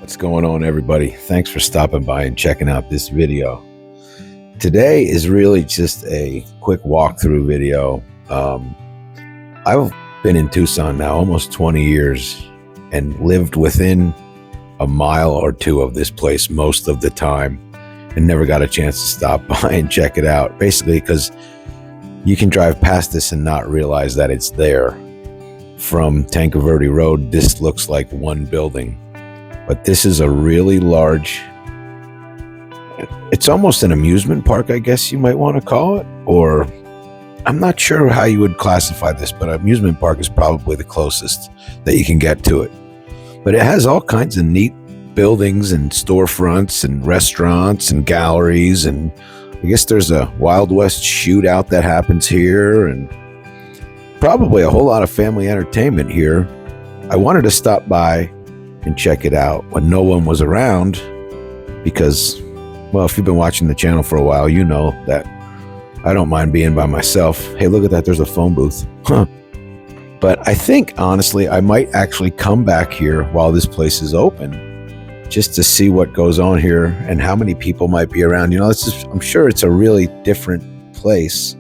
What's going on, everybody? Thanks for stopping by and checking out this video. Today is really just a quick walkthrough video. I've been in Tucson now almost 20 years and lived within a mile or two of this place most of the time and never got a chance to stop by and check it out. Basically because you can drive past this and not realize that it's there. From Tanque Verde Road, this looks like one building. But this is a really large, it's almost an amusement park, I guess you might want to call it. Or I'm not sure how you would classify this, but amusement park is probably the closest that you can get to it. But it has all kinds of neat buildings and storefronts and restaurants and galleries. And I guess there's a Wild West shootout that happens here and probably a whole lot of family entertainment here. I wanted to stop by and check it out when no one was around because, well, if you've been watching the channel for a while, you know that I don't mind being by myself. Hey, look at that, there's a phone booth. But I think, honestly, I might actually come back here while this place is open just to see what goes on here and how many people might be around. You know, I'm sure it's a really different place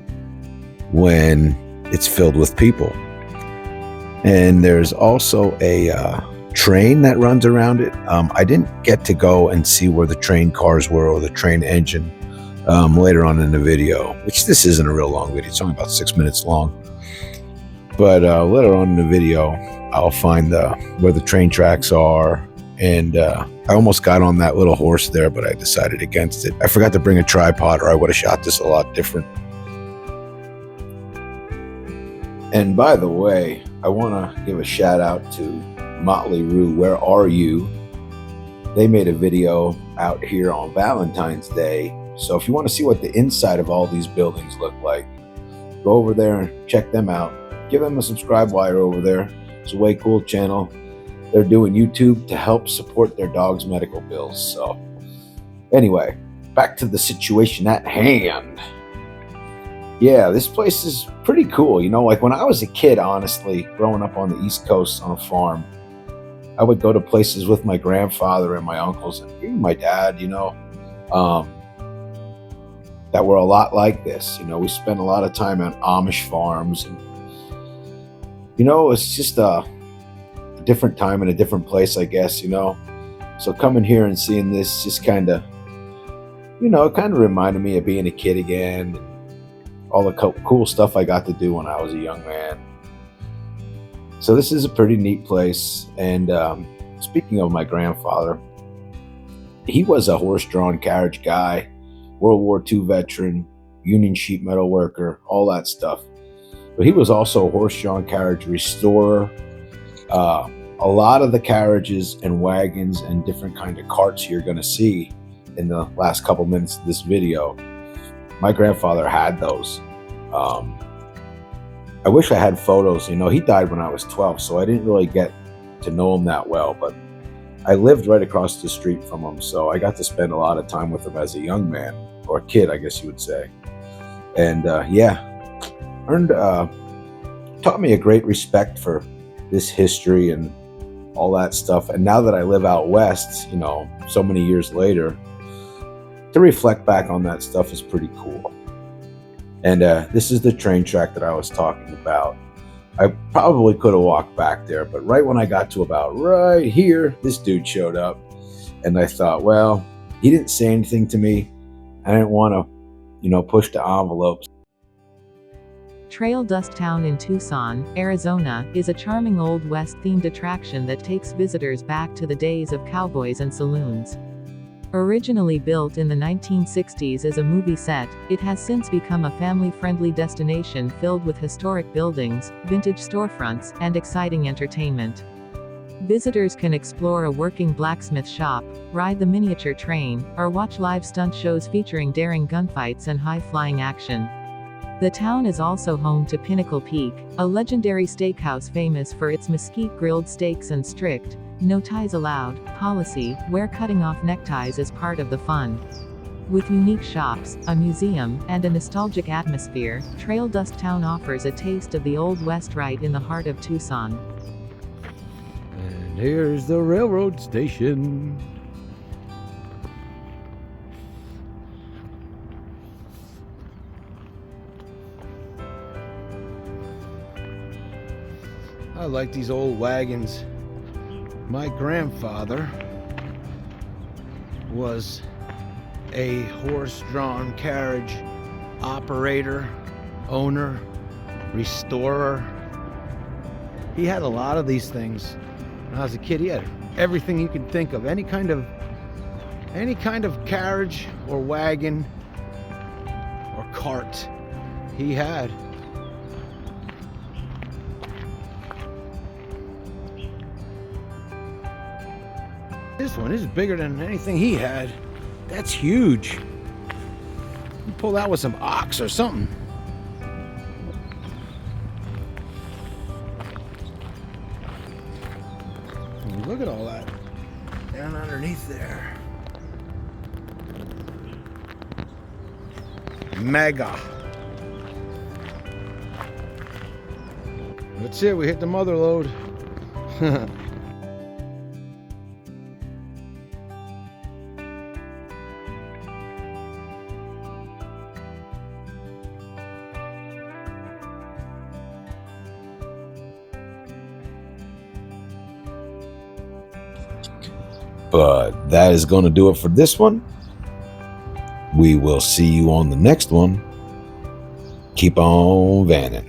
when it's filled with people. And there's also a train that runs around it. I didn't get to go and see where the train cars were or the train engine later on in the video, which this isn't a real long video. It's only about 6 minutes long. But later on in the video, I'll find where the train tracks are. And I almost got on that little horse there, but I decided against it. I forgot to bring a tripod or I would have shot this a lot different. And by the way, I want to give a shout out to Motley Rue, Where Are You? They made a video out here on Valentine's Day. So if you want to see what the inside of all these buildings look like, go over there and check them out. Give them a subscribe while you're over there. It's a way cool channel. They're doing YouTube to help support their dog's medical bills. So anyway, back to the situation at hand. Yeah, this place is pretty cool. You know, like when I was a kid, honestly, growing up on the East Coast on a farm, I would go to places with my grandfather and my uncles and even my dad, you know, that were a lot like this. You know, we spent a lot of time on Amish farms and, you know, it's just a different time and a different place, I guess, you know. So coming here and seeing this just kind of, you know, it kind of reminded me of being a kid again. All the cool stuff I got to do when I was a young man. So this is a pretty neat place. And speaking of my grandfather, he was a horse-drawn carriage guy, World War II veteran, Union sheet metal worker, all that stuff. But he was also a horse-drawn carriage restorer. A lot of the carriages and wagons and different kind of carts you're going to see in the last couple minutes of this video, my grandfather had those. I wish I had photos. You know, he died when I was 12, so I didn't really get to know him that well, but I lived right across the street from him, so I got to spend a lot of time with him as a young man, or a kid, I guess you would say. And yeah, taught me a great respect for this history and all that stuff. And now that I live out west, you know, so many years later, to reflect back on that stuff is pretty cool. And this is the train track that I was talking about. I probably could have walked back there, but right when I got to about right here, this dude showed up. And I thought, well, he didn't say anything to me. I didn't want to, you know, push the envelopes. Trail Dust Town in Tucson, Arizona, is a charming Old West-themed attraction that takes visitors back to the days of cowboys and saloons. Originally built in the 1960s as a movie set, it has since become a family-friendly destination filled with historic buildings, vintage storefronts, and exciting entertainment. Visitors can explore a working blacksmith shop, ride the miniature train, or watch live stunt shows featuring daring gunfights and high-flying action. The town is also home to Pinnacle Peak, a legendary steakhouse famous for its mesquite-grilled steaks and strict, no ties allowed, policy, where cutting off neckties is part of the fun. With unique shops, a museum, and a nostalgic atmosphere, Trail Dust Town offers a taste of the Old West right in the heart of Tucson. And here's the railroad station. I like these old wagons. My grandfather was a horse-drawn carriage operator, owner, restorer. He had a lot of these things. When I was a kid, he had everything you can think of. Any kind of carriage or wagon or cart he had. This one is bigger than anything he had. That's huge. You pull that with some ox or something. Look at all that down underneath there. Mega. That's it, we hit the mother load. But that is going to do it for this one. We will see you on the next one. Keep on vanning.